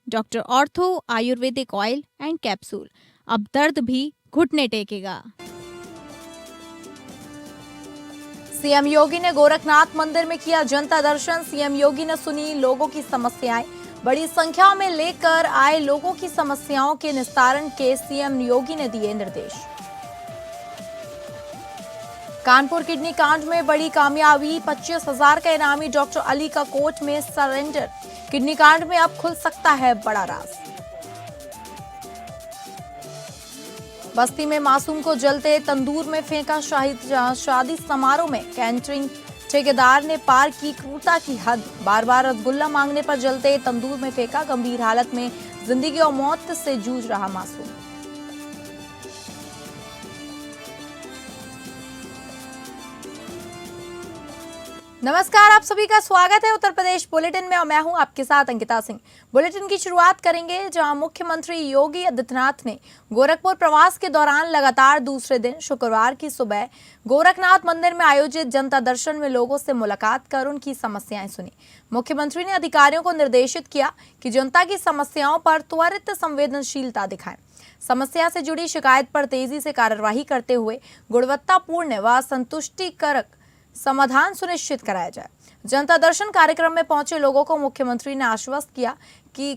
Doctor ortho Ayurvedic oil and capsule, अब दर्द भी घुटने टेकेगा। सीएम योगी ने गोरखनाथ मंदिर में किया जनता दर्शन। सीएम योगी ने सुनी लोगों की समस्याएं। बड़ी संख्या में लेकर आए लोगों की समस्याओं के निस्तारण के सीएम योगी ने दिए निर्देश। कानपुर किडनी कांड में बड़ी कामयाबी, 25,000 का इनामी डॉक्टर अली का कोर्ट में सरेंडर। किडनी कांड में अब खुल सकता है बड़ा राज। बस्ती में मासूम को जलते तंदूर में फेंका शहीद। शादी समारोह में कैटरिंग ठेकेदार ने पार की क्रूरता की हद। बार बार रसगुल्ला मांगने पर जलते तंदूर में फेंका। गंभीर हालत में जिंदगी और मौत से जूझ रहा मासूम। नमस्कार, आप सभी का स्वागत है उत्तर प्रदेश बुलेटिन में और मैं हूं आपके साथ अंकिता सिंह। बुलेटिन की शुरुआत करेंगे जहां मुख्यमंत्री योगी आदित्यनाथ ने गोरखपुर प्रवास के दौरान लगातार दूसरे दिन शुक्रवार की सुबह गोरखनाथ मंदिर में आयोजित जनता दर्शन में लोगों से मुलाकात कर उनकी समस्याएं सुनी। मुख्यमंत्री ने अधिकारियों को निर्देशित किया कि जनता की समस्याओं पर त्वरित संवेदनशीलता दिखाएं। समस्या से जुड़ी शिकायत पर तेजी से कार्यवाही करते हुए गुणवत्तापूर्ण व संतुष्टिकारक समाधान सुनिश्चित कराया जाए। जनता दर्शन कार्यक्रम में पहुंचे लोगों को मुख्यमंत्री ने आश्वस्त किया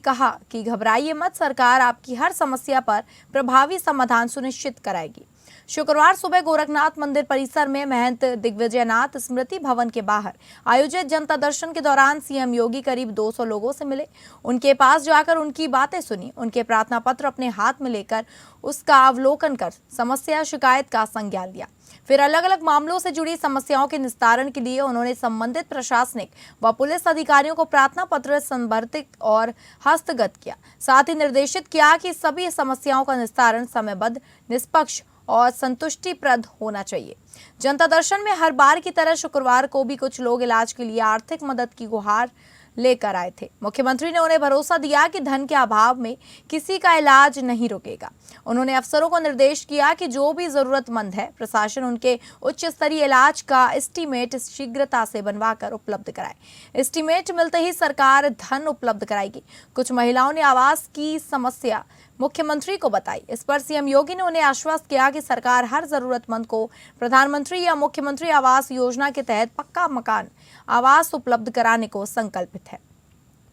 कहा कि घबराइए मत, सरकार आपकी हर समस्या पर प्रभावी समाधान सुनिश्चित कराएगी। शुक्रवार सुबह गोरखनाथ मंदिर परिसर में महंत दिग्विजयनाथ स्मृति भवन के बाहर आयोजित जनता दर्शन के दौरान सीएम योगी करीब 200 लोगों से मिले। उनके पास जाकर उनकी बातें सुनी। उनके प्रार्थना पत्र अपने हाथ में लेकर उसका अवलोकन कर समस्या शिकायत का संज्ञान लिया। फिर अलग अलग मामलों से जुड़ी समस्याओं के निस्तारण के लिए उन्होंने संबंधित प्रशासनिक व पुलिस अधिकारियों को प्रार्थना पत्र संबर्धित और हस्तगत किया। साथ ही निर्देशित किया कि सभी समस्याओं का निस्तारण समयबद्ध, निष्पक्ष और संतुष्टिप्रद होना चाहिए। जनता दर्शन में हर बार की तरह शुक्रवार को भी कुछ लोग इलाज के लिए आर्थिक मदद की गुहार लेकर आए थे। मुख्यमंत्री ने उन्हें भरोसा दिया कि धन के अभाव में किसी का इलाज नहीं रुकेगा। उन्होंने अफसरों को निर्देश किया कि जो भी जरूरतमंद है, प्रशासन उनके उच्च स्तरीय इलाज का एस्टीमेट शीघ्रता से बनवाकर उपलब्ध कराए। एस्टीमेट मिलते ही सरकार धन उपलब्ध कराएगी। कुछ महिलाओं ने आवास की समस्या मुख्यमंत्री को बताई। इस पर सीएम योगी ने उन्हें आश्वस्त किया कि सरकार हर जरूरतमंद को प्रधानमंत्री या मुख्यमंत्री आवास योजना के तहत पक्का मकान आवास उपलब्ध कराने को संकल्पित है।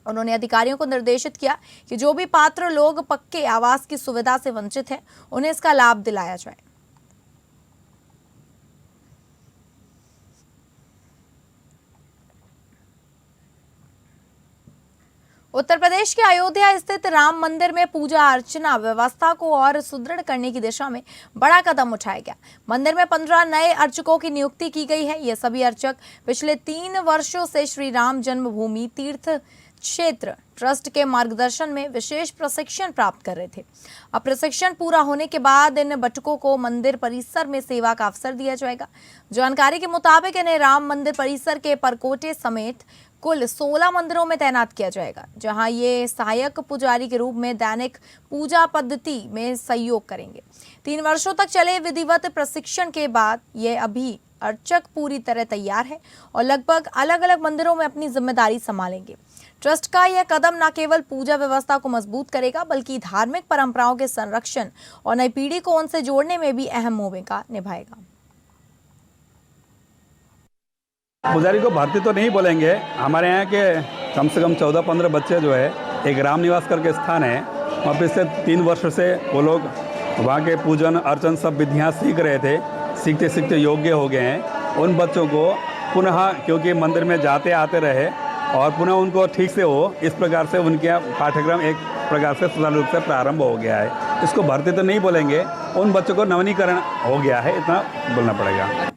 उन्होंने अधिकारियों को निर्देशित किया कि जो भी पात्र लोग पक्के आवास की सुविधा से वंचित हैं, उन्हें इसका लाभ दिलाया जाए। उत्तर प्रदेश के अयोध्या स्थित राम मंदिर में पूजा अर्चना व्यवस्था को और सुदृढ़ करने की दिशा में बड़ा कदम उठाया गया। मंदिर में 15 नए अर्चकों की नियुक्ति की गई है। ये सभी अर्चक पिछले 3 वर्षों से श्री राम जन्मभूमि तीर्थ क्षेत्र ट्रस्ट के मार्गदर्शन में विशेष प्रशिक्षण प्राप्त कर रहे थे। अब प्रशिक्षण पूरा होने के बाद इन बटुकों को मंदिर परिसर में सेवा का अवसर दिया जाएगा। जानकारी के मुताबिक इन्हें राम मंदिर परिसर के परकोटे समेत कुल 16 मंदिरों में तैनात किया जाएगा, जहां ये सहायक पुजारी के रूप में दैनिक पूजा पद्धति में सहयोग करेंगे। 3 वर्षों तक चले विधिवत प्रशिक्षण के बाद ये अभी अर्चक पूरी तरह तैयार है और लगभग अलग अलग मंदिरों में अपनी जिम्मेदारी संभालेंगे। ट्रस्ट का यह कदम न केवल पूजा व्यवस्था को मजबूत करेगा, बल्कि धार्मिक परंपराओं के संरक्षण और नई पीढ़ी को उनसे जोड़ने में भी अहम भूमिका निभाएगा। पुजारी को भर्ती तो नहीं बोलेंगे। हमारे यहाँ के कम से कम 14-15 बच्चे जो है, एक राम निवास करके स्थान है, वहाँ पिछले 3 वर्ष से वो लोग वहाँ के पूजन अर्चन सब विधियाँ सीख रहे थे। सीखते सीखते योग्य हो गए हैं। उन बच्चों को पुनः, क्योंकि मंदिर में जाते आते रहे और पुनः उनको ठीक से हो, इस प्रकार से उनके पाठ्यक्रम एक प्रकार से सुचारू रूप से प्रारंभ हो गया है। इसको भर्ती तो नहीं बोलेंगे, उन बच्चों को नवीनीकरण हो गया है, इतना बोलना पड़ेगा।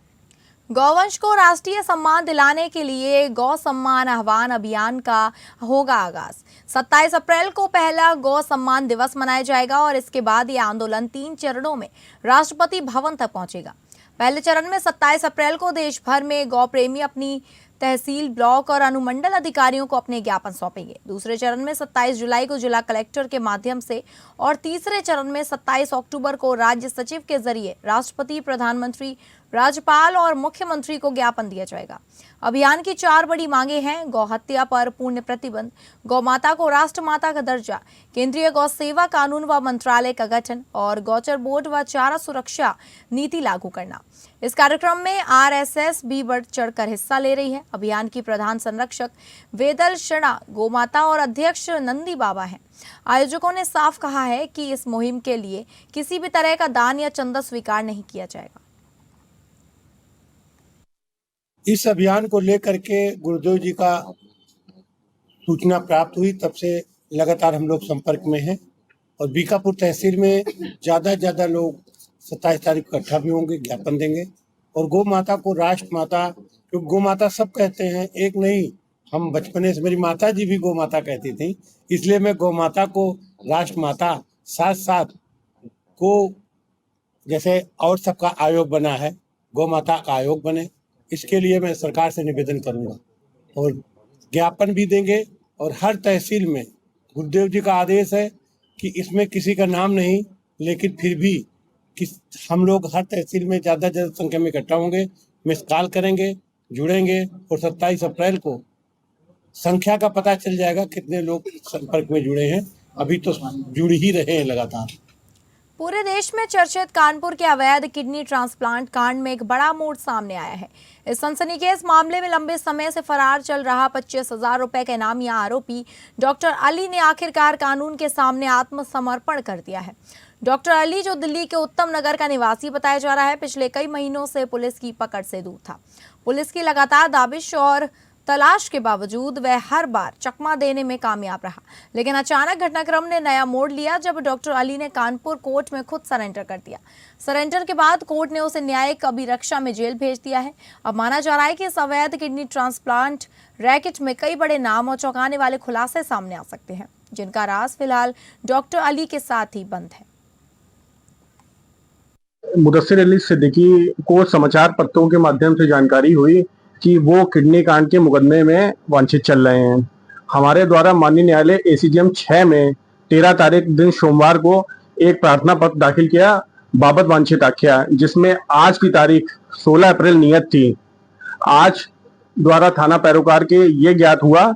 गौवंश को राष्ट्रीय सम्मान दिलाने के लिए गौ सम्मान आह्वान अभियान का होगा आगाज। 27 अप्रैल को पहला गौ सम्मान दिवस मनाया जाएगा और इसके बाद ये आंदोलन 3 चरणों में राष्ट्रपति भवन तक पहुंचेगा। पहले चरण में 27 अप्रैल को देश भर में गौ प्रेमी अपनी तहसील, ब्लॉक और अनुमंडल अधिकारियों को अपने ज्ञापन सौंपेंगे। दूसरे चरण में 27 जुलाई को जिला कलेक्टर के माध्यम से और तीसरे चरण में 27 अक्टूबर को राज्य सचिव के जरिए राष्ट्रपति, प्रधानमंत्री, राज्यपाल और मुख्यमंत्री को ज्ञापन दिया जाएगा। अभियान की 4 बड़ी मांगे हैं: गौ हत्या पर पूर्ण प्रतिबंध, गौ माता को राष्ट्रमाता का दर्जा, केंद्रीय गौ सेवा कानून व मंत्रालय का गठन और गौचर बोर्ड व चारा सुरक्षा नीति लागू करना। इस कार्यक्रम में आरएसएस भी बढ़ चढ़कर हिस्सा ले रही है। अभियान की प्रधान संरक्षक वेदल शर्मा गौमाता और अध्यक्ष नंदी बाबा हैं। आयोजकों ने साफ कहा है कि इस मुहिम के लिए किसी भी तरह का दान या चंदा स्वीकार नहीं किया जाएगा। इस अभियान को लेकर के गुरुदेव जी का सूचना प्राप्त हुई, तब से लगातार हम लोग संपर्क में हैं और बीकापुर तहसील में ज़्यादा लोग 27 तारीख को इकट्ठा भी होंगे, ज्ञापन देंगे और गौ माता को राष्ट्र माता, क्योंकि गौ माता सब कहते हैं, एक नहीं, हम बचपने से, मेरी माता जी भी गौ माता कहती थी, इसलिए मैं गौ माता को राष्ट्र माता, साथ साथ गो जैसे और सबका आयोग बना है, गौ माता का आयोग बने, इसके लिए मैं सरकार से निवेदन करूंगा और ज्ञापन भी देंगे। और हर तहसील में गुरुदेव जी का आदेश है कि इसमें किसी का नाम नहीं, लेकिन फिर भी हम लोग हर तहसील में ज़्यादा संख्या में इकट्ठा होंगे, मिस कॉल करेंगे, जुड़ेंगे और 27 अप्रैल को संख्या का पता चल जाएगा कितने लोग संपर्क में जुड़े हैं। अभी तो जुड़ ही रहे हैं लगातार। पूरे देश में चर्चित कानपुर के अवैध किडनी ट्रांसप्लांट कांड में एक बड़ा मोड़ सामने आया है। इस सनसनीखेज मामले में लंबे समय से फरार चल रहा 25,000 रुपए का इनामिया आरोपी डॉक्टर अली ने आखिरकार कानून के सामने आत्मसमर्पण कर दिया है। डॉक्टर अली, जो दिल्ली के उत्तम नगर का निवासी बताया जा रहा है, पिछले कई महीनों से पुलिस की पकड़ से दूर था। पुलिस की लगातार दाबिश और तलाश के बावजूद वह हर बार चकमा देने में कामयाब रहा, लेकिन अचानक घटनाक्रम ने नया मोड़ लिया जब डॉक्टर अली ने कानपुर कोर्ट में खुद सरेंडर कर दिया। सरेंडर के बाद कोर्ट ने उसे न्यायिक अभिरक्षा में जेल भेज दिया है। अब माना जा रहा है कि इस अवैध किडनी ट्रांसप्लांट रैकेट में कई बड़े नाम और चौंकाने वाले खुलासे सामने आ सकते हैं, जिनका राज फिलहाल डॉक्टर अली के साथ ही बंद है। मुदस्सिर अली सिद्दीकी को समाचार पत्रों के माध्यम से जानकारी हुई कि वो किडनी कांड के मुकदमे में वांछित चल रहे हैं। हमारे द्वारा माननीय न्यायालय एसीजेएम 6 में 13 तारीख दिन सोमवार को एक प्रार्थना पत्र दाखिल किया बाबत वांछित आख्या, जिसमें आज की तारीख 16 अप्रैल नियत थी। आज द्वारा थाना पैरोकार के ये ज्ञात हुआ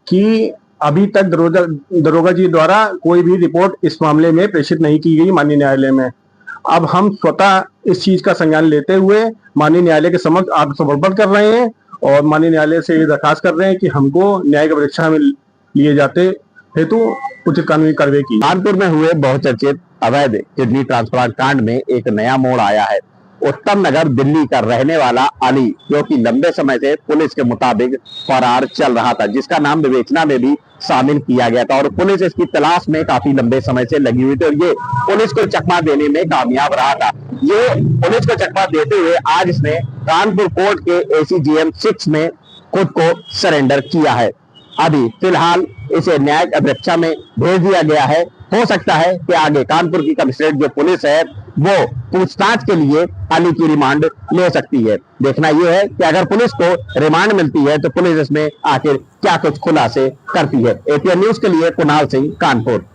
कि अभी तक दरोगा जी द्वारा कोई भी रिपोर्ट इस मामले में प्रेषित नहीं की गई माननीय न्यायालय में। अब हम स्वतः इस चीज का संज्ञान लेते हुए माननीय न्यायालय के समक्ष आत्मसमर्पण कर रहे हैं और माननीय न्यायालय से ये दरखास्त कर रहे हैं कि हमको न्यायिक परीक्षा में लिए जाते हेतु उचित कानूनी कार्रवाई की। कानपुर में हुए बहुचर्चित अवैध किडनी ट्रांसप्लांट कांड में एक नया मोड़ आया है। उत्तम नगर दिल्ली का रहने वाला अली, जो कि लंबे समय से पुलिस के मुताबिक फरार चल रहा था, जिसका नाम विवेचना में भी शामिल किया गया था और पुलिस इसकी तलाश में काफी लंबे समय से लगी हुई थी और ये पुलिस को चकमा देने में कामयाब रहा था। ये पुलिस को चकमा देते हुए आज इसने कानपुर कोर्ट के एसीजेएम 6 में खुद को सरेंडर किया है। अभी फिलहाल इसे न्यायिक अभिरक्षा में भेज दिया गया है। हो सकता है कि आगे कानपुर की कमिश्नरेट जो पुलिस है वो पूछताछ के लिए अली की रिमांड ले सकती है। देखना यह है कि अगर पुलिस को रिमांड मिलती है तो पुलिस इसमें आखिर क्या कुछ खुलासे करती है। एपीएन न्यूज के लिए कुणाल सिंह, कानपुर।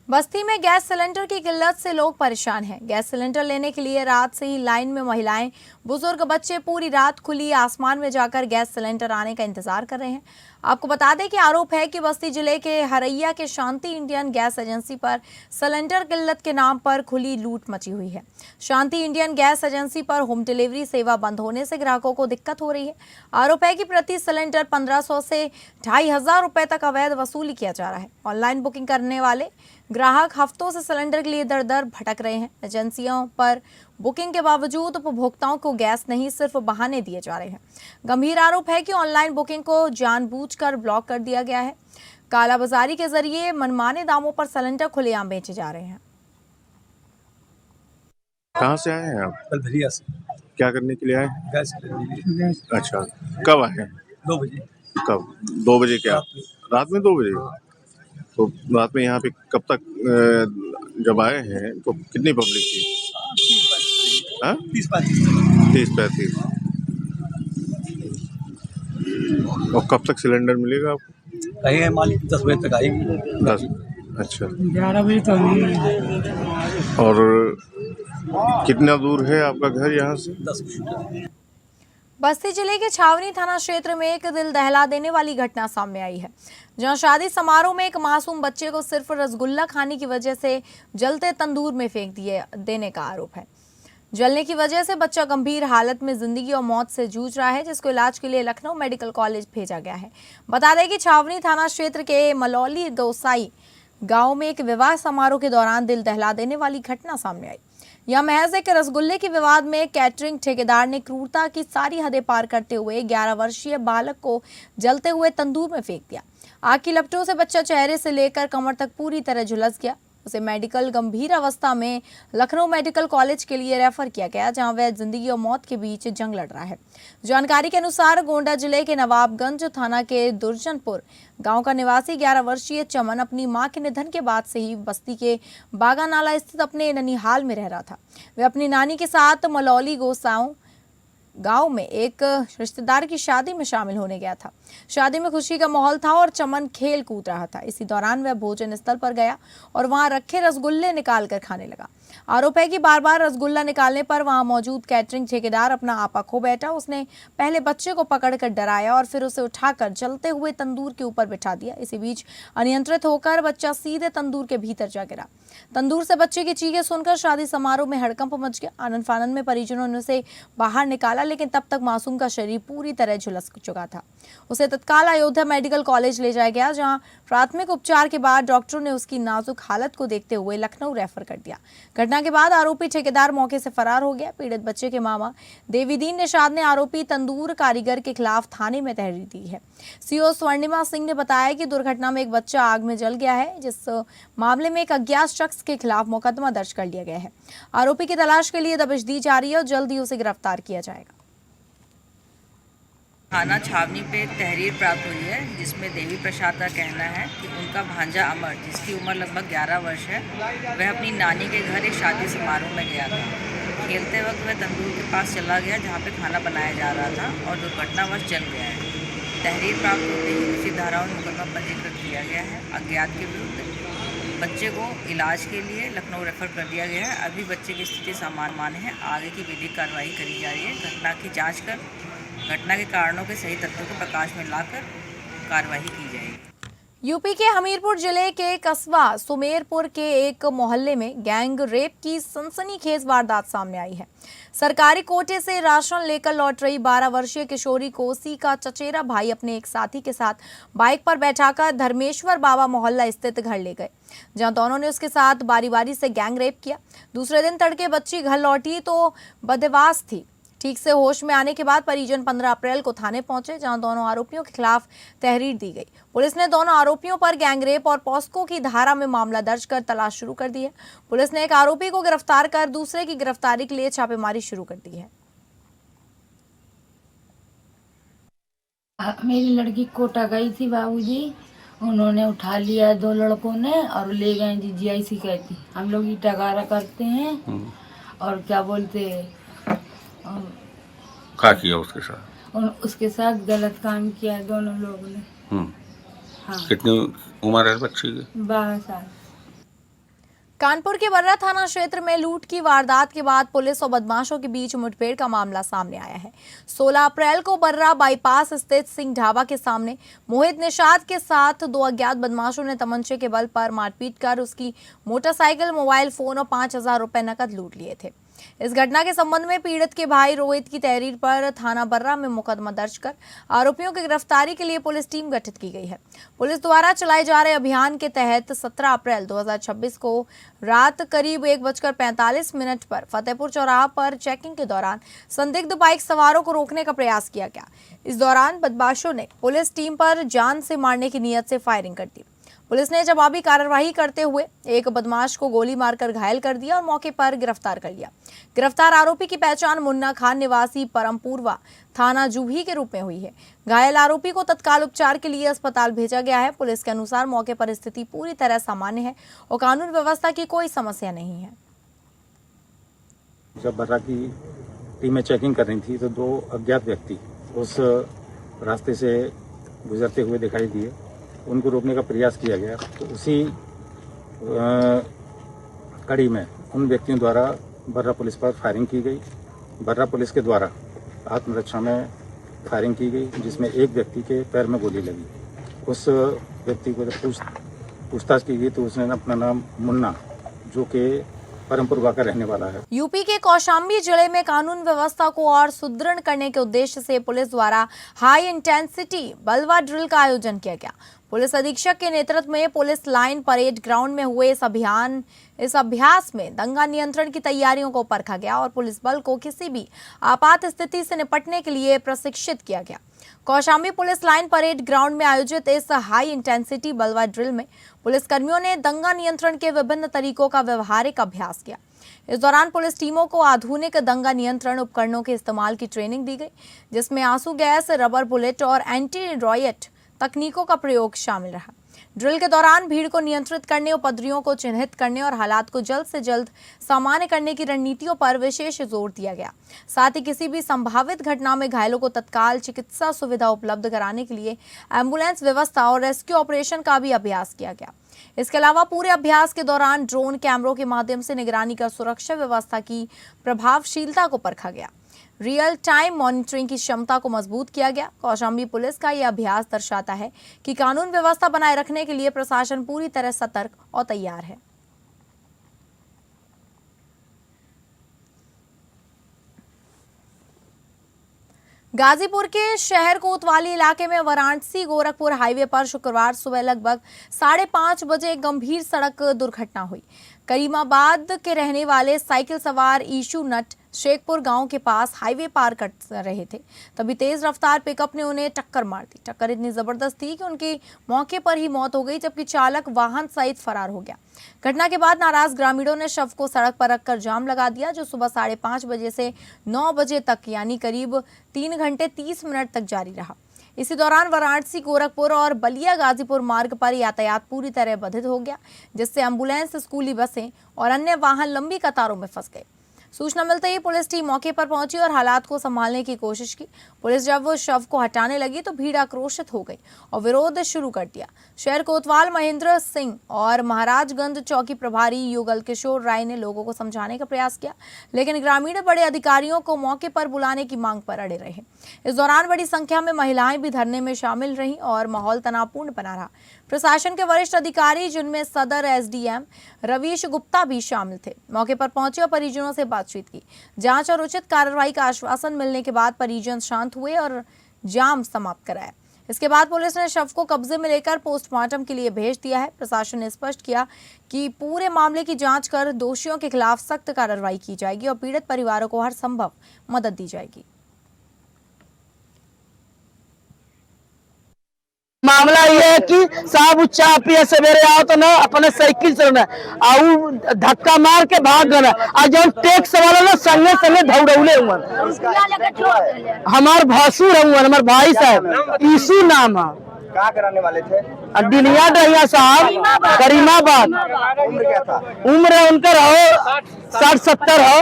बस्ती में गैस सिलेंडर की किल्लत से लोग परेशान हैं। गैस सिलेंडर लेने के लिए रात से ही लाइन में महिलाएं, बुजुर्ग, बच्चे पूरी रात खुली आसमान में जाकर गैस सिलेंडर आने का इंतजार कर रहे हैं। आपको बता दें कि आरोप है कि बस्ती जिले के हरैया के शांति इंडियन गैस एजेंसी पर सिलेंडर किल्लत के नाम पर खुली लूट मची हुई है। शांति इंडियन गैस एजेंसी पर होम डिलीवरी सेवा बंद होने से ग्राहकों को दिक्कत हो रही है। आरोप है कि प्रति सिलेंडर 1500 से 2500 रुपए तक अवैध वसूली किया जा रहा है। ऑनलाइन बुकिंग करने वाले ग्राहक हफ्तों से सिलेंडर के लिए दर दर भटक रहे हैं। एजेंसियों पर बुकिंग के बावजूद उपभोक्ताओं को गैस नहीं, सिर्फ बहाने दिए जा रहे हैं। गंभीर आरोप है कि ऑनलाइन बुकिंग को जानबूझकर ब्लॉक कर दिया गया है। कालाबाजारी के जरिए मनमाने दामों पर सिलेंडर खुलेआम बेचे जा रहे हैं। कहाँ से आए हैं आप? बल्दरिया से। क्या करने के लिए आए? Gas gas. अच्छा, कब आए हैं? 2 बजे। कब? 2 बजे? क्या रात में 2 बजे? तो रात में यहाँ पे कब तक जब आए हैं तो कितनी पब्लिक थी? 30-35। और कब तक सिलेंडर मिलेगा आपको? कहीं मालिक 10 बजे तक आएगी। 10? अच्छा, 11 बजे तक। और कितना दूर है आपका घर यहाँ से? 10 मिनट। बस्ती जिले के छावनी थाना क्षेत्र में एक दिल दहला देने वाली घटना सामने आई है, जहां शादी समारोह में एक मासूम बच्चे को सिर्फ रसगुल्ला खाने की वजह से जलते तंदूर में फेंक देने का आरोप है। जलने की वजह से बच्चा गंभीर हालत में जिंदगी और मौत से जूझ रहा है, जिसको इलाज के लिए लखनऊ मेडिकल कॉलेज भेजा गया है। बता दें कि छावनी थाना क्षेत्र के मलौली गोसाई गांव में एक विवाह समारोह के दौरान दिल दहला देने वाली घटना सामने आई। यह महज एक रसगुल्ले के विवाद में कैटरिंग ठेकेदार ने क्रूरता की सारी हदें पार करते हुए 11 वर्षीय बालक को जलते हुए तंदूर में फेंक दिया। आग की लपटों से बच्चा चेहरे से लेकर कमर तक पूरी तरह झुलस गया। उसे मेडिकल गंभीर अवस्था में लखनऊ मेडिकल कॉलेज के लिए रेफर किया गया, जहां वह जिंदगी और मौत के बीच जंग लड़ रहा है। जानकारी के अनुसार गोंडा जिले के नवाबगंज थाना के दुर्जनपुर गांव का निवासी 11 वर्षीय चमन अपनी मां के निधन के बाद से ही बस्ती के बागा नाला स्थित अपने ननिहाल में रह रहा था। वह अपनी नानी के साथ मलौली गोसाओं गांव में एक रिश्तेदार की शादी में शामिल होने गया था। शादी में खुशी का माहौल था और चमन खेल कूद रहा था। इसी दौरान वह भोजन स्थल पर गया और वहां रखे रसगुल्ले निकाल कर खाने लगा। आरोप है कि बार बार रसगुल्ला निकालने पर वहां मौजूद कैटरिंग ठेकेदार अपना आपा खो बैठा। उसने पहले बच्चे को पकड़कर डराया और फिर उसे उठाकर जलते हुए तंदूर के ऊपर बिठा दिया। इसी बीच अनियंत्रित होकर बच्चा सीधे तंदूर के भीतर जा गिरा। तंदूर से बच्चे की चीखें सुनकर शादी समारोह में हड़कंप मच गया। आनंद फानंद में परिजनों ने उसे बाहर निकाला, लेकिन तब तक मासूम का शरीर पूरी तरह झुलस चुका था। उसे तत्काल अयोध्या मेडिकल कॉलेज ले जाया गया, जहां प्राथमिक उपचार के बाद डॉक्टरों ने उसकी नाजुक हालत को देखते हुए लखनऊ रेफर कर दिया। घटना के बाद आरोपी ठेकेदार मौके से फरार हो गया। पीड़ित बच्चे के मामा देवीदीन निषाद ने आरोपी तंदूर कारीगर के खिलाफ थाने में तहरीर दी है। सीओ स्वर्णिमा सिंह ने बताया कि दुर्घटना में एक बच्चा आग में जल गया है, जिस मामले में एक अज्ञात शख्स के खिलाफ मुकदमा दर्ज कर लिया गया है। आरोपी की तलाश के लिए दबिश दी जा रही है और जल्द ही उसे गिरफ्तार किया जाएगा। थाना छावनी पे एक तहरीर प्राप्त हुई है, जिसमें देवी प्रसाद का कहना है कि उनका भांजा अमर, जिसकी उम्र लगभग 11 वर्ष है, वह अपनी नानी के घर एक शादी समारोह में गया था। खेलते वक्त वह तंदूर के पास चला गया, जहां पे खाना बनाया जा रहा था, और दुर्घटनावश जल गया है। तहरीर प्राप्त होते ही उसी धाराओं में मुकदमा पंजीकृत किया गया है। अज्ञात के विरुद्ध बच्चे को इलाज के लिए लखनऊ रेफर कर दिया गया है। अभी बच्चे की स्थिति सामान्य है। आगे की विधिक कार्रवाई करी जा रही है। घटना की जाँच कर घटना के कारणों के सही तथ्यों को प्रकाश में लाकर कार्रवाई की जाएगी। यूपी के हमीरपुर जिले के कस्बा सुमेरपुर के एक मोहल्ले में गैंग रेप की सनसनीखेज वारदात सामने आई है। सरकारी कोटे से राशन लेकर लौट रही 12 वर्षीय किशोरी को उसी का चचेरा भाई अपने एक साथी के साथ बाइक पर बैठाकर धर्मेश्वर बाबा मोहल्ला स्थित घर ले गए, जहां दोनों ने उसके साथ बारी बारी से गैंग रेप किया। दूसरे दिन तड़के बच्ची घर लौटी तो बदहवास थी। ठीक से होश में आने के बाद परिजन 15 अप्रैल को थाने पहुंचे, जहां दोनों आरोपियों के खिलाफ तहरीर दी गई। पुलिस ने दोनों आरोपियों पर गैंगरेप और पॉस्को की धारा में मामला दर्ज कर तलाश शुरू कर दी है। पुलिस ने एक आरोपी को गिरफ्तार कर दूसरे की गिरफ्तारी के लिए छापेमारी शुरू कर दी है। मेरी लड़की कोटा गई थी बाबूजी, उन्होंने उठा लिया 2 लड़कों ने और ले गए जी GIC कहती। हम लोग ईटा गारा करते हैं और क्या बोलते क्या किया उसके साथ? उसके साथ गलत काम किया दोनों लोगों ने। हाँ। कितनी उम्र है बच्ची की? 12 साल। कानपुर के बर्रा थाना क्षेत्र में लूट की वारदात के बाद पुलिस और बदमाशों के बीच मुठभेड़ का मामला सामने आया है। 16 अप्रैल को बर्रा बाईपास स्थित सिंह ढाबा के सामने मोहित निषाद के साथ 2 अज्ञात बदमाशों ने तमंचे के बल पर मारपीट कर उसकी मोटरसाइकिल, मोबाइल फोन और 5,000 रुपए नकद लूट लिए थे। इस घटना के संबंध में पीड़ित के भाई रोहित की तहरीर पर थाना बर्रा में मुकदमा दर्ज कर आरोपियों की गिरफ्तारी के लिए पुलिस टीम गठित की गई है। पुलिस द्वारा चलाए जा रहे अभियान के तहत 17 अप्रैल 2026 को रात करीब 1:45 पर फतेहपुर चौराहा पर चेकिंग के दौरान संदिग्ध बाइक सवारों को रोकने का प्रयास किया गया। इस दौरान बदमाशों ने पुलिस टीम पर जान से मारने की नीयत से फायरिंग कर दी। पुलिस ने जवाबी कार्रवाई करते हुए एक बदमाश को गोली मारकर घायल कर दिया और मौके पर गिरफ्तार कर लिया। गिरफ्तार आरोपी की पहचान मुन्ना खान निवासी परमपुरवा थाना जूही के रूप में हुई है। घायल आरोपी को तत्काल उपचार के लिए अस्पताल भेजा गया है। पुलिस के अनुसार मौके पर स्थिति पूरी तरह सामान्य है और कानून व्यवस्था की कोई समस्या नहीं है। जब बर्रा की टीमें चेकिंग कर रही थी तो 2 अज्ञात व्यक्ति उस रास्ते से गुजरते हुए दिखाई दिए। उनको रोकने का प्रयास किया गया तो उसी कड़ी में उन व्यक्तियों द्वारा बर्रा पुलिस पर फायरिंग की गई। बर्रा पुलिस के द्वारा आत्मरक्षा में फायरिंग की गई, जिसमें एक व्यक्ति के पैर में गोली लगी। उस व्यक्ति को जब पूछताछ की गई तो उसने अपना नाम मुन्ना, जो कि परमपुरवा का रहने वाला है। यूपी के कौशाम्बी जिले में कानून व्यवस्था को और सुदृढ़ करने के उद्देश्य से पुलिस द्वारा हाई इंटेंसिटी बलवा ड्रिल का आयोजन किया गया। पुलिस अधीक्षक के नेतृत्व में पुलिस लाइन परेड ग्राउंड में हुए इस अभ्यास में दंगा नियंत्रण की तैयारियों को परखा गया और पुलिस बल को किसी भी आपात स्थिति से निपटने के लिए प्रशिक्षित किया गया। Kaushambi police line parade ground में आयोजित इस हाई इंटेंसिटी बलवा ड्रिल में पुलिसकर्मियों ने दंगा नियंत्रण के विभिन्न तरीकों का व्यवहारिक अभ्यास किया। इस दौरान पुलिस टीमों को आधुनिक दंगा नियंत्रण उपकरणों के इस्तेमाल की ट्रेनिंग दी गई, जिसमें आंसू गैस, रबर बुलेट और एंटी रॉयट तकनीकों का प्रयोग शामिल रहा। ड्रिल के दौरान भीड़ को नियंत्रित करने, उपद्रवियों को चिन्हित करने और हालात को जल्द से जल्द सामान्य करने की रणनीतियों पर विशेष जोर दिया गया। साथ ही किसी भी संभावित घटना में घायलों को तत्काल चिकित्सा सुविधा उपलब्ध कराने के लिए एम्बुलेंस व्यवस्था और रेस्क्यू ऑपरेशन का भी अभ्यास किया गया। इसके अलावा पूरे अभ्यास के दौरान ड्रोन कैमरों के माध्यम से निगरानी कर सुरक्षा व्यवस्था की प्रभावशीलता को परखा गया। रियल टाइम मॉनिटरिंग की क्षमता को मजबूत किया गया। कौशाम्बी पुलिस का यह अभ्यास दर्शाता है कि कानून व्यवस्था बनाए रखने के लिए प्रशासन पूरी तरह सतर्क और तैयार है। गाजीपुर के शहर कोतवाली इलाके में वाराणसी गोरखपुर हाईवे पर शुक्रवार सुबह लगभग 5:30 बजे एक गंभीर सड़क दुर्घटना हुई। करीमाबाद के रहने वाले साइकिल सवार ईशू नट शेखपुर गांव के पास हाईवे पार कर रहे थे, तभी तेज रफ्तार पिकअप ने उन्हें टक्कर मार दी। टक्कर इतनी जबरदस्त थी कि उनकी मौके पर ही मौत हो गई, जबकि चालक वाहन सहित फरार हो गया। घटना के बाद नाराज ग्रामीणों ने शव को सड़क पर रखकर जाम लगा दिया, जो सुबह 5:30 बजे से 9 बजे तक यानी करीब 3 घंटे 30 मिनट तक जारी रहा। इसी दौरान वाराणसी गोरखपुर और बलिया गाजीपुर मार्ग पर यातायात पूरी तरह बाधित हो गया, जिससे एम्बुलेंस, स्कूली बसें और अन्य वाहन लंबी कतारों में फंस गए। सूचना मिलते ही पुलिस टीम मौके पर पहुंची और हालात को संभालने की कोशिश की। पुलिस जब वो शव को हटाने लगी तो भीड़ आक्रोशित हो गई और विरोध शुरू कर दिया। शहर कोतवाल महेंद्र सिंह और महाराजगंज चौकी प्रभारी युगल किशोर राय ने लोगों को समझाने का प्रयास किया, लेकिन ग्रामीण बड़े अधिकारियों को मौके पर बुलाने की मांग पर अड़े रहे। इस दौरान बड़ी संख्या में महिलाएं भी धरने में शामिल रहीं और माहौल तनावपूर्ण बना रहा। प्रशासन के वरिष्ठ अधिकारी, जिनमें सदर एसडीएम रवीश गुप्ता भी शामिल थे, मौके पर पहुंचे और परिजनों से बातचीत की। जांच और उचित कार्रवाई का आश्वासन मिलने के बाद परिजन शांत हुए और जाम समाप्त कराया। इसके बाद पुलिस ने शव को कब्जे में लेकर पोस्टमार्टम के लिए भेज दिया है। प्रशासन ने स्पष्ट किया कि पूरे मामले की जांच कर दोषियों के खिलाफ सख्त कार्रवाई की जाएगी और पीड़ित परिवारों को हर संभव मदद दी जाएगी। मामला ये है कि साहब चाय पिए सवेरे आओ तो ना अपने साइकिल से ना आऊ धक्का मार के भाग गए और जब टैक्स वाला ना संगे संगे दौड़ौले हुआ। हमार भसुर हुआ, हमार भाई साहब ईशू नाम है। क्या कराने वाले थे? डिनिया डहिया साहब, करीमाबाद। उम्र क्या था? उम्र उनकर हो 60-70 हो।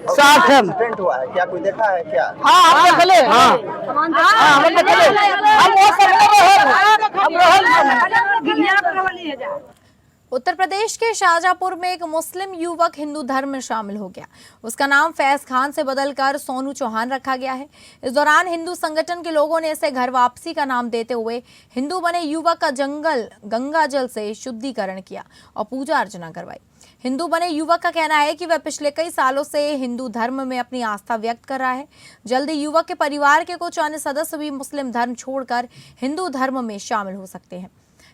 60 है। एक्सीडेंट हुआ है क्या? कोई देखा है क्या? हाँ हम देख ले। हाँ हम देख ले। हम वो सब उत्तर प्रदेश के शाहजहांपुर में एक मुस्लिम युवक हिंदू धर्म में शामिल हो गया। उसका नाम फैज खान से बदलकर सोनू चौहान रखा गया है। इस दौरान हिंदू संगठन के लोगों ने इसे घर वापसी का नाम देते हुए हिंदू बने युवक का गंगा जल से शुद्धिकरण किया और पूजा अर्चना करवाई। हिंदू बने युवक का कहना है कि वह पिछले कई सालों से हिंदू धर्म में अपनी आस्था व्यक्त कर रहा है। जल्दी युवक के परिवार के कुछ अन्य सदस्य भी मुस्लिम धर्म छोड़कर हिंदू धर्म में शामिल हो सकते हैं।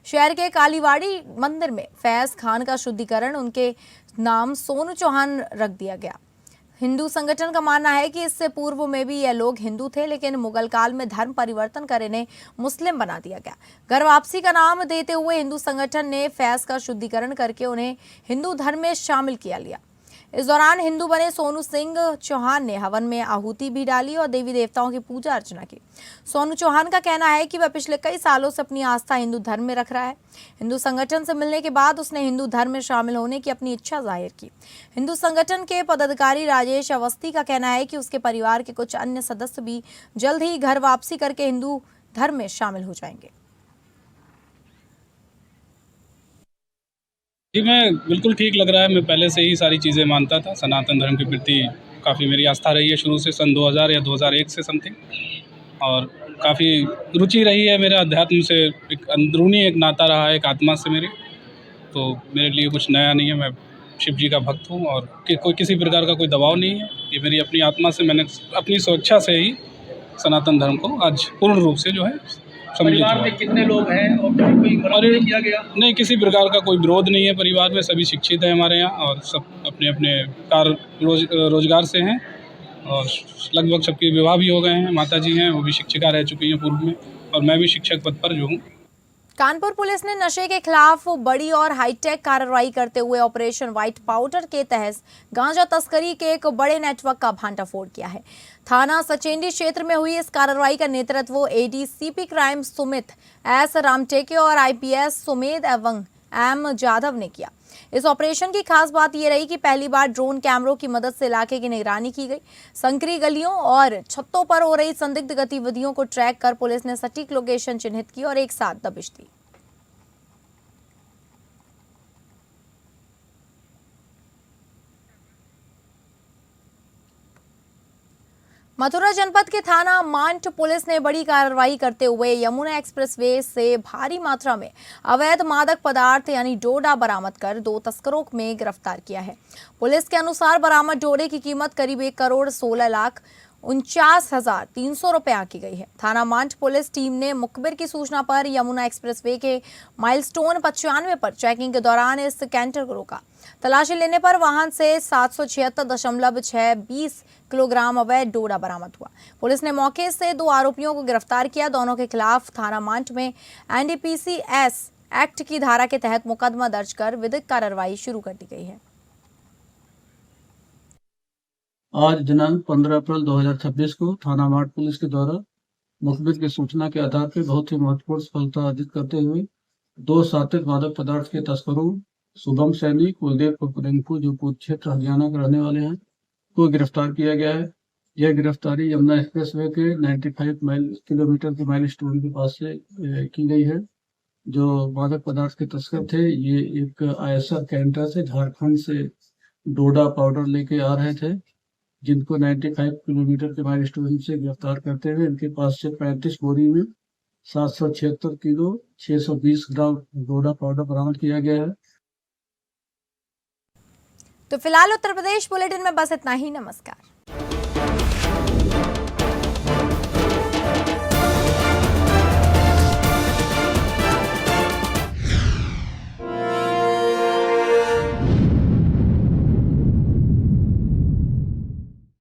शहर के कालीवाड़ी मंदिर में फैज खान का शुद्धिकरण उनके नाम सोनू चौहान रख दिया गया। हिंदू संगठन का मानना है कि इससे पूर्व में भी यह लोग हिंदू थे, लेकिन मुगल काल में धर्म परिवर्तन कर इन्हें मुस्लिम बना दिया गया। घर वापसी का नाम देते हुए हिंदू संगठन ने फैज का शुद्धिकरण करके उन्हें हिंदू धर्म में शामिल किया लिया। इस दौरान हिंदू बने सोनू सिंह चौहान ने हवन में आहुति भी डाली और देवी देवताओं की पूजा अर्चना की। सोनू चौहान का कहना है कि वह पिछले कई सालों से अपनी आस्था हिंदू धर्म में रख रहा है। हिंदू संगठन से मिलने के बाद उसने हिंदू धर्म में शामिल होने की अपनी इच्छा जाहिर की। हिंदू संगठन के पदाधिकारी राजेश अवस्थी का कहना है कि उसके परिवार के कुछ अन्य सदस्य भी जल्द ही घर वापसी करके हिंदू धर्म में शामिल हो जाएंगे। जी, मैं बिल्कुल ठीक लग रहा है। मैं पहले से ही सारी चीज़ें मानता था। सनातन धर्म के प्रति काफ़ी मेरी आस्था रही है शुरू से, सन 2000 या 2001 से समथिंग, और काफ़ी रुचि रही है मेरे अध्यात्म से। एक अंदरूनी एक नाता रहा है एक आत्मा से मेरे, तो मेरे लिए कुछ नया नहीं है। मैं शिव जी का भक्त हूँ और कोई किसी प्रकार का कोई दबाव नहीं है। ये मेरी अपनी आत्मा से, मैंने अपनी स्वेच्छा से ही सनातन धर्म को आज पूर्ण रूप से जो है परिवार में कितने लोग हैं और कोई विरोध नहीं किया गया? नहीं, किसी प्रकार का कोई विरोध नहीं है परिवार में। सभी शिक्षित हैं हमारे यहाँ और सब अपने अपने रोजगार से हैं, और लगभग सबके विवाह भी हो गए हैं। माता जी हैं, वो भी शिक्षिका रह चुकी हैं पूर्व में, और मैं भी शिक्षक पद पर जो हूँ। कानपुर पुलिस ने नशे के खिलाफ बड़ी और हाईटेक कार्रवाई करते हुए ऑपरेशन व्हाइट पाउडर के तहत गांजा तस्करी के एक बड़े नेटवर्क का भांडाफोड़ किया है। थाना सचेंडी क्षेत्र में हुई इस कार्रवाई का नेतृत्व ADCP crime Sumit S Ramteke और आईपीएस सुमेध एवं एम जाधव ने किया। इस ऑपरेशन की खास बात यह रही कि पहली बार ड्रोन कैमरों की मदद से इलाके की निगरानी की गई। संकरी गलियों और छतों पर हो रही संदिग्ध गतिविधियों को ट्रैक कर पुलिस ने सटीक लोकेशन चिन्हित की और एक साथ दबिश दी। मथुरा जनपद के थाना मांट पुलिस ने बड़ी कार्रवाई करते हुए यमुना एक्सप्रेसवे से भारी मात्रा में अवैध मादक पदार्थ यानी डोडा बरामद कर 2 तस्करों में गिरफ्तार किया है। पुलिस के अनुसार बरामद डोडे की कीमत करीब 1,16,49,300 रुपए आंकी गई है। थाना मांट पुलिस टीम ने मुखबिर की सूचना पर यमुना एक्सप्रेसवे के माइलस्टोन 95 पर चेकिंग के दौरान इस कैंटर को रोका। तलाशी लेने पर वाहन से 776.620 किलोग्राम अवैध डोडा बरामद हुआ। पुलिस ने मौके से 2 आरोपियों को गिरफ्तार किया। दोनों के खिलाफ थाना मांट में एनडीपीसी एक्ट की धारा के तहत मुकदमा दर्ज कर विधिक कार्रवाई शुरू कर दी गई है। आज दिनांक 15 अप्रैल 2026 को थाना मार्ट पुलिस के द्वारा मुखबिर की सूचना के आधार पर बहुत ही महत्वपूर्ण सफलता अर्जित करते हुए 2 सात्विक मादक पदार्थ के तस्करों शुभम सैनी, कुलदीप रिंकू जो पूर्व क्षेत्र हरियाणा के रहने वाले हैं, को गिरफ्तार किया गया है। यह गिरफ्तारी यमुना एक्सप्रेसवे के 95 किलोमीटर के माइलस्टोन के पास से की गई है। जो मादक पदार्थ के तस्कर थे, ये एक आयसर कैंटर से झारखंड से डोडा पाउडर लेके आ रहे थे, जिनको 95 किलोमीटर के माइलस्टोन से गिरफ्तार करते हुए इनके पास से 35 बोरी में 776 किलो 620 ग्राम डोडा पाउडर बरामद किया गया है। तो फिलहाल उत्तर प्रदेश बुलेटिन में बस इतना ही। नमस्कार।